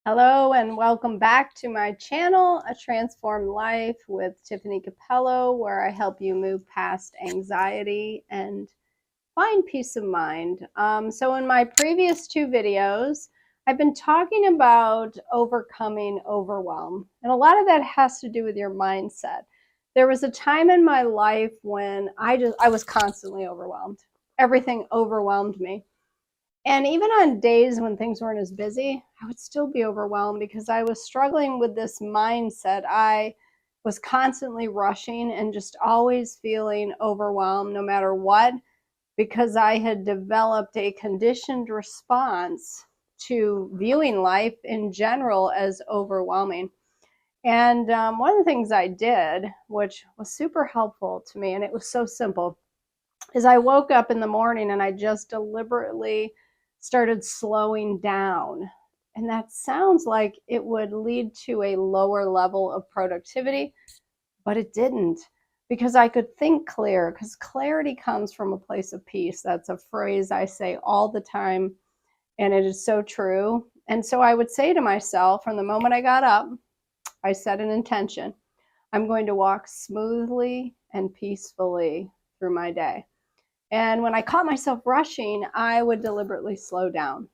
Hello and welcome back to my channel, A Transformed Life with Tiffani Cappello, where I help you move past anxiety and find peace of mind. So in my previous two videos, I've been talking about overcoming overwhelm, and a lot of that has to do with your mindset. There was a time in my life when I was constantly overwhelmed. Everything overwhelmed me. And even on days when things weren't as busy, I would still be overwhelmed because I was struggling with this mindset. I was constantly rushing and just always feeling overwhelmed no matter what, because I had developed a conditioned response to viewing life in general as overwhelming. And one of the things I did, which was super helpful to me, and it was so simple, is I woke up in the morning and I just deliberately started slowing down. And that sounds like it would lead to a lower level of productivity, but it didn't, because I could think clear, because clarity comes from a place of peace. That's a phrase I say all the time, and it is so true. And so I would say to myself from the moment I got up, I set an intention. I'm going to walk smoothly and peacefully through my day. And when I caught myself rushing, I would deliberately slow down.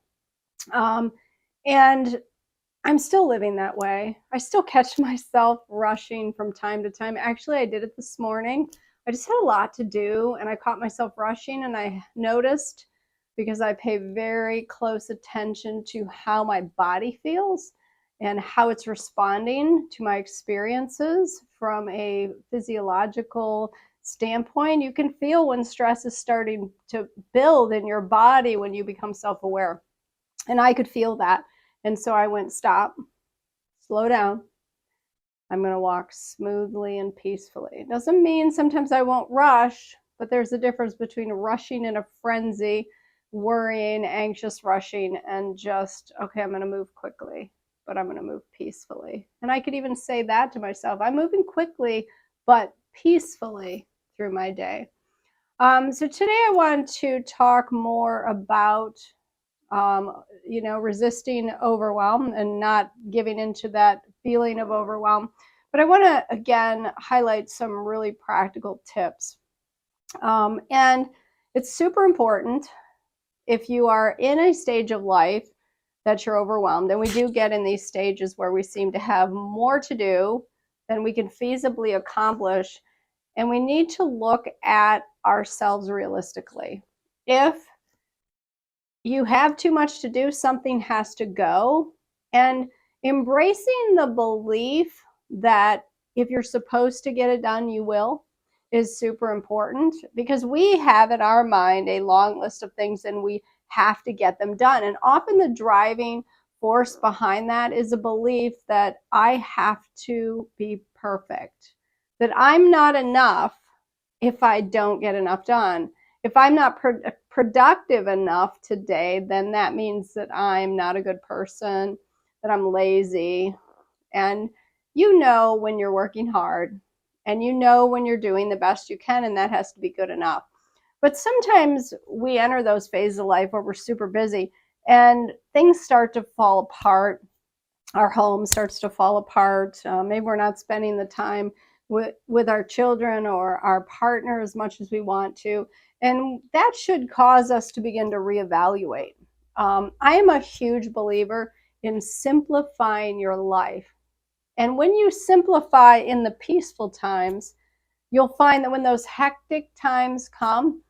And I'm still living that way. I still catch myself rushing from time to time. Actually, I did it this morning. I just had a lot to do and I caught myself rushing, and I noticed, because I pay very close attention to how my body feels and how it's responding to my experiences from a physiological standpoint. You can feel when stress is starting to build in your body when you become self-aware. And I could feel that. And so I went, stop, slow down. I'm going to walk smoothly and peacefully. It doesn't mean sometimes I won't rush, but there's a difference between rushing in a frenzy, worrying, anxious rushing, and just, okay, I'm going to move quickly, but I'm going to move peacefully. And I could even say that to myself. I'm moving quickly, but peacefully through my day. So today I want to talk more about resisting overwhelm and not giving into that feeling of overwhelm. But I want to, again, highlight some really practical tips. And it's super important if you are in a stage of life that you're overwhelmed, and we do get in these stages where we seem to have more to do than we can feasibly accomplish, and we need to look at ourselves realistically. If you have too much to do, something has to go. And embracing the belief that if you're supposed to get it done, you will, is super important, because we have in our mind a long list of things and we have to get them done. And often the driving force behind that is a belief that I have to be perfect, that I'm not enough if I don't get enough done. If I'm not productive enough today, then that means that I'm not a good person, that I'm lazy. And you know when you're working hard, and you know when you're doing the best you can, and that has to be good enough. But sometimes we enter those phases of life where we're super busy and things start to fall apart. Our home starts to fall apart. Maybe we're not spending the time with our children or our partner as much as we want to. And that should cause us to begin to reevaluate. I am a huge believer in simplifying your life. And when you simplify in the peaceful times, you'll find that when those hectic times come,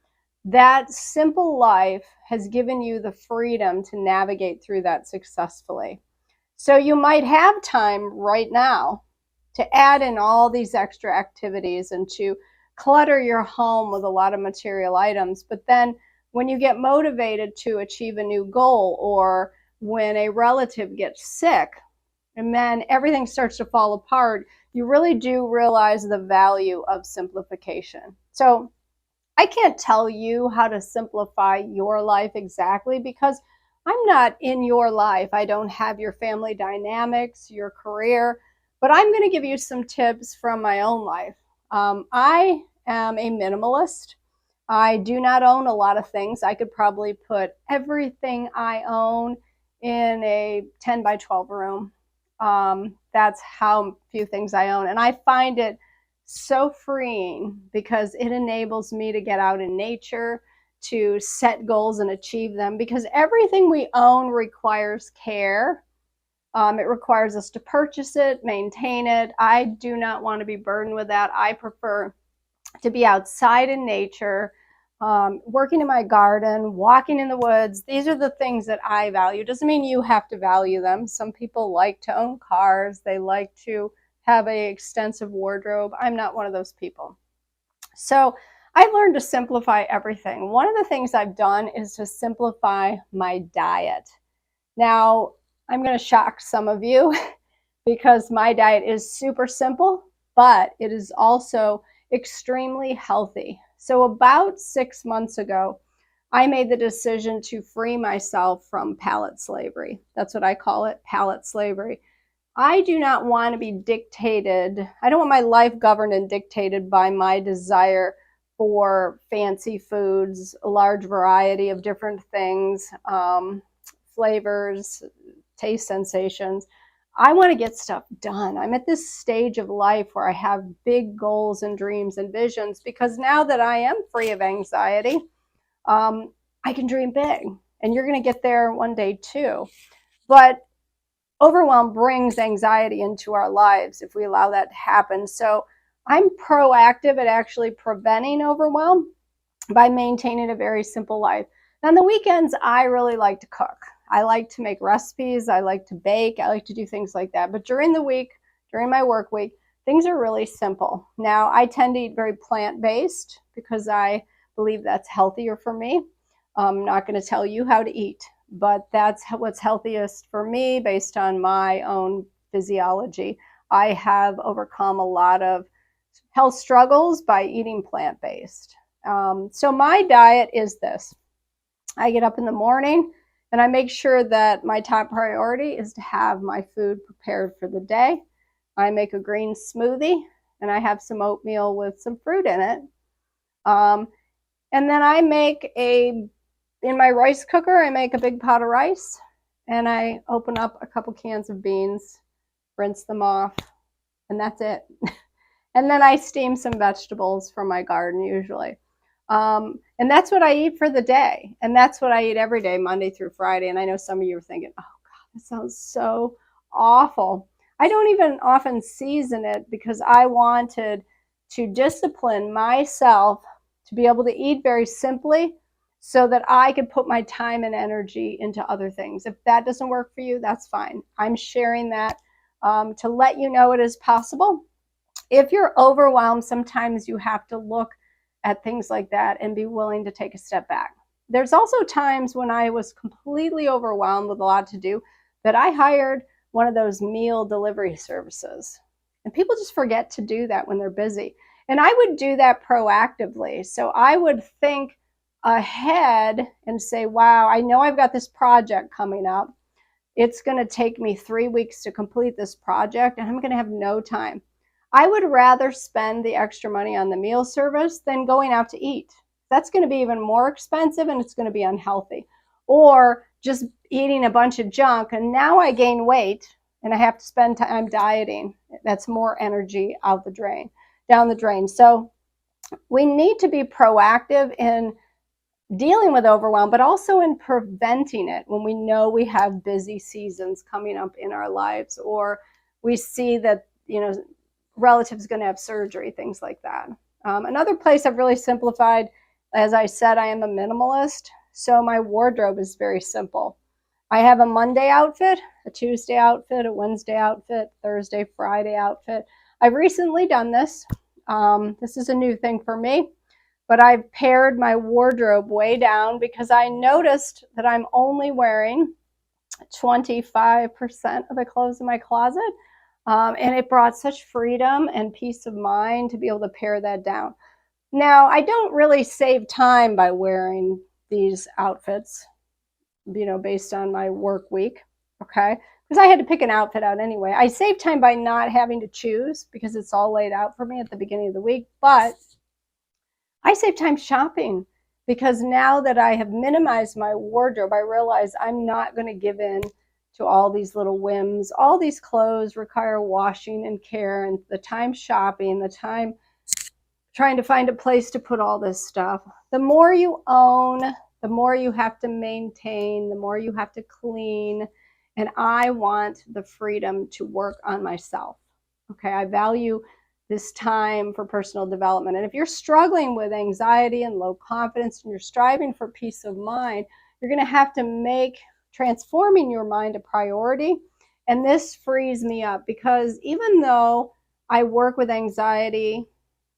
that simple life has given you the freedom to navigate through that successfully. So you might have time right now to add in all these extra activities and to clutter your home with a lot of material items. But then when you get motivated to achieve a new goal, or when a relative gets sick, and then everything starts to fall apart, you really do realize the value of simplification. So I can't tell you how to simplify your life exactly, because I'm not in your life. I don't have your family dynamics, your career, but I'm going to give you some tips from my own life. I am a minimalist. I do not own a lot of things. I could probably put everything I own in a 10 by 12 room. That's how few things I own. And I find it so freeing because it enables me to get out in nature, to set goals and achieve them, because everything we own requires care. It requires us to purchase it, maintain it. I do not want to be burdened with that. I prefer to be outside in nature, working in my garden, walking in the woods. These are the things that I value. Doesn't mean you have to value them. Some people like to own cars. They like to have an extensive wardrobe. I'm not one of those people. So I learned to simplify everything. One of the things I've done is to simplify my diet. Now, I'm going to shock some of you because my diet is super simple, but it is also extremely healthy. So about 6 months ago, I made the decision to free myself from palate slavery. That's what I call it, palate slavery. I do not want to be dictated. I don't want my life governed and dictated by my desire for fancy foods, a large variety of different things, flavors, taste sensations. I want to get stuff done. I'm at this stage of life where I have big goals and dreams and visions, because now that I am free of anxiety, I can dream big. And you're going to get there one day too. But overwhelm brings anxiety into our lives if we allow that to happen. So I'm proactive at actually preventing overwhelm by maintaining a very simple life. On the weekends, I really like to cook. I like to make recipes. I like to bake. I like to do things like that. But during the week, during my work week, things are really simple. Now, I tend to eat very plant-based because I believe that's healthier for me. I'm not going to tell you how to eat, but that's what's healthiest for me based on my own physiology. I have overcome a lot of health struggles by eating plant-based. So my diet is this. I get up in the morning and I make sure that my top priority is to have my food prepared for the day. I make a green smoothie and I have some oatmeal with some fruit in it. And then I make in my rice cooker, I make a big pot of rice and I open up a couple cans of beans, rinse them off, and that's it. And then I steam some vegetables from my garden usually. And that's what I eat for the day. And that's what I eat every day, Monday through Friday. And I know some of you are thinking, oh God, that sounds so awful. I don't even often season it because I wanted to discipline myself to be able to eat very simply so that I could put my time and energy into other things. If that doesn't work for you, that's fine. I'm sharing that to let you know it is possible. If you're overwhelmed, sometimes you have to look at things like that and be willing to take a step back. There's also times when I was completely overwhelmed with a lot to do that I hired one of those meal delivery services. And people just forget to do that when they're busy. And I would do that proactively. So I would think ahead and say, wow, I know I've got this project coming up. It's going to take me 3 weeks to complete this project and I'm going to have no time. I would rather spend the extra money on the meal service than going out to eat. That's going to be even more expensive and it's going to be unhealthy. Or just eating a bunch of junk and now I gain weight and I have to spend time dieting. That's more energy out the drain, down the drain. So we need to be proactive in dealing with overwhelm, but also in preventing it when we know we have busy seasons coming up in our lives, or we see that, relatives going to have surgery, things like that. Another place I've really simplified, as I said, I am a minimalist, so my wardrobe is very simple. I have a Monday outfit, a Tuesday outfit, a Wednesday outfit, Thursday, Friday outfit. I've recently done this. This is a new thing for me, but I've pared my wardrobe way down because I noticed that I'm only wearing 25% of the clothes in my closet. And it brought such freedom and peace of mind to be able to pare that down. Now, I don't really save time by wearing these outfits, based on my work week, okay? Because I had to pick an outfit out anyway. I save time by not having to choose because it's all laid out for me at the beginning of the week, but I save time shopping because now that I have minimized my wardrobe, I realize I'm not going to give in to all these little whims. All these clothes require washing and care, and the time shopping, the time trying to find a place to put all this stuff. The more you own, the more you have to maintain, the more you have to clean. And I want the freedom to work on myself. Okay, I value this time for personal development. And if you're struggling with anxiety and low confidence and you're striving for peace of mind, you're going to have to make transforming your mind a priority. And this frees me up, because even though I work with anxiety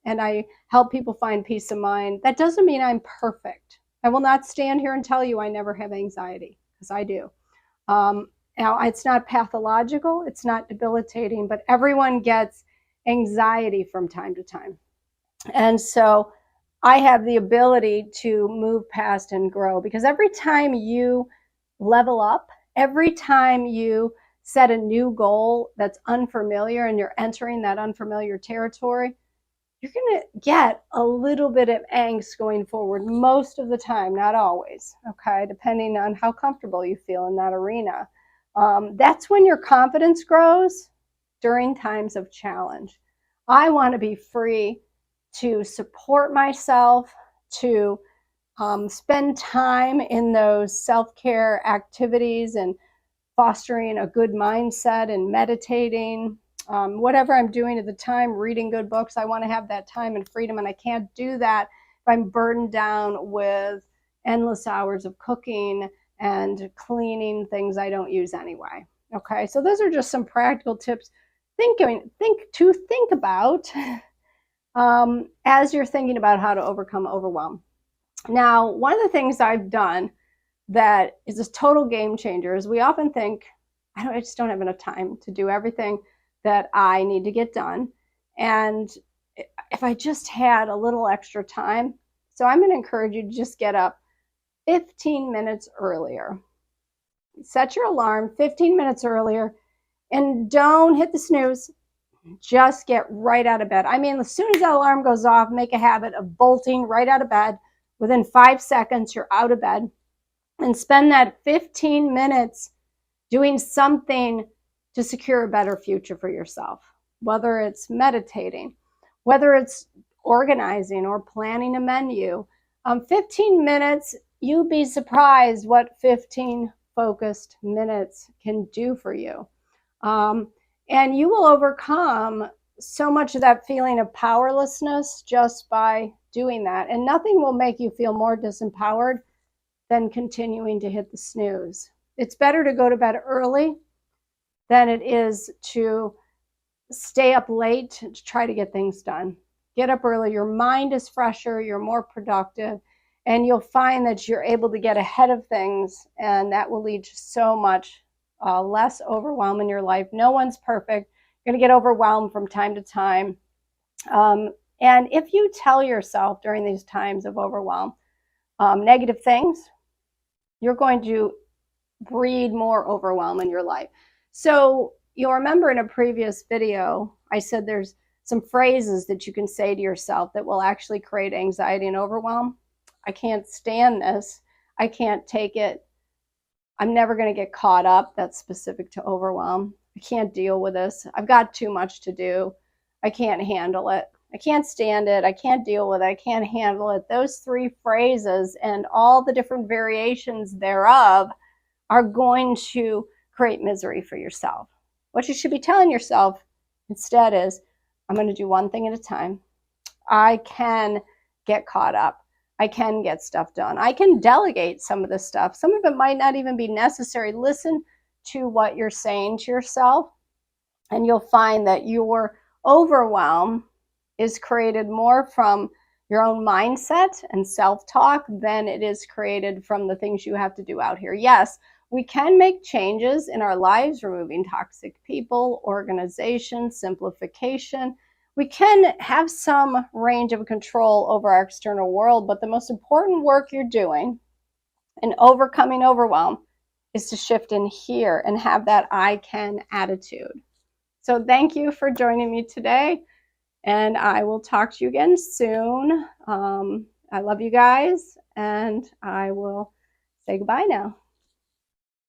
and I help people find peace of mind, that doesn't mean I'm perfect. I will not stand here and tell you I never have anxiety, because I do. Now, it's not pathological, it's not debilitating, but everyone gets anxiety from time to time. And so I have the ability to move past and grow, because every time you level up, every time you set a new goal that's unfamiliar and you're entering that unfamiliar territory, you're going to get a little bit of angst going forward most of the time, not always, okay, depending on how comfortable you feel in that arena. That's when your confidence grows, during times of challenge. I want to be free to support myself, to spend time in those self-care activities and fostering a good mindset and meditating. Whatever I'm doing at the time, reading good books, I want to have that time and freedom, and I can't do that if I'm burdened down with endless hours of cooking and cleaning things I don't use anyway. Okay, so those are just some practical tips to think about as you're thinking about how to overcome overwhelm. Now, one of the things I've done that is a total game changer is we often think, I just don't have enough time to do everything that I need to get done. And if I just had a little extra time, so I'm going to encourage you to just get up 15 minutes earlier. Set your alarm 15 minutes earlier and don't hit the snooze. Just get right out of bed. I mean, as soon as that alarm goes off, make a habit of bolting right out of bed. Within 5 seconds, you're out of bed. And spend that 15 minutes doing something to secure a better future for yourself, whether it's meditating, whether it's organizing or planning a menu. 15 minutes, you'd be surprised what 15 focused minutes can do for you. And you will overcome so much of that feeling of powerlessness just by doing that. And nothing will make you feel more disempowered than continuing to hit the snooze. It's better to go to bed early than it is to stay up late to try to get things done. Get up early. Your mind is fresher, you're more productive, and you'll find that you're able to get ahead of things, and that will lead to so much less overwhelm in your life. No one's perfect. You're going to get overwhelmed from time to time. And if you tell yourself during these times of overwhelm negative things, you're going to breed more overwhelm in your life. So you'll remember in a previous video, I said there's some phrases that you can say to yourself that will actually create anxiety and overwhelm. I can't stand this. I can't take it. I'm never going to get caught up. That's specific to overwhelm. I can't deal with this. I've got too much to do. I can't handle it. I can't stand it. I can't deal with it. I can't handle it. Those 3 phrases and all the different variations thereof are going to create misery for yourself. What you should be telling yourself instead is, I'm going to do one thing at a time. I can get caught up. I can get stuff done. I can delegate some of this stuff. Some of it might not even be necessary. Listen to what you're saying to yourself, and you'll find that your overwhelm is created more from your own mindset and self-talk than it is created from the things you have to do out here. Yes, we can make changes in our lives, removing toxic people, organization, simplification. We can have some range of control over our external world, but the most important work you're doing in overcoming overwhelm is to shift in here and have that I can attitude. So thank you for joining me today, and I will talk to you again soon. I love you guys, and I will say goodbye now.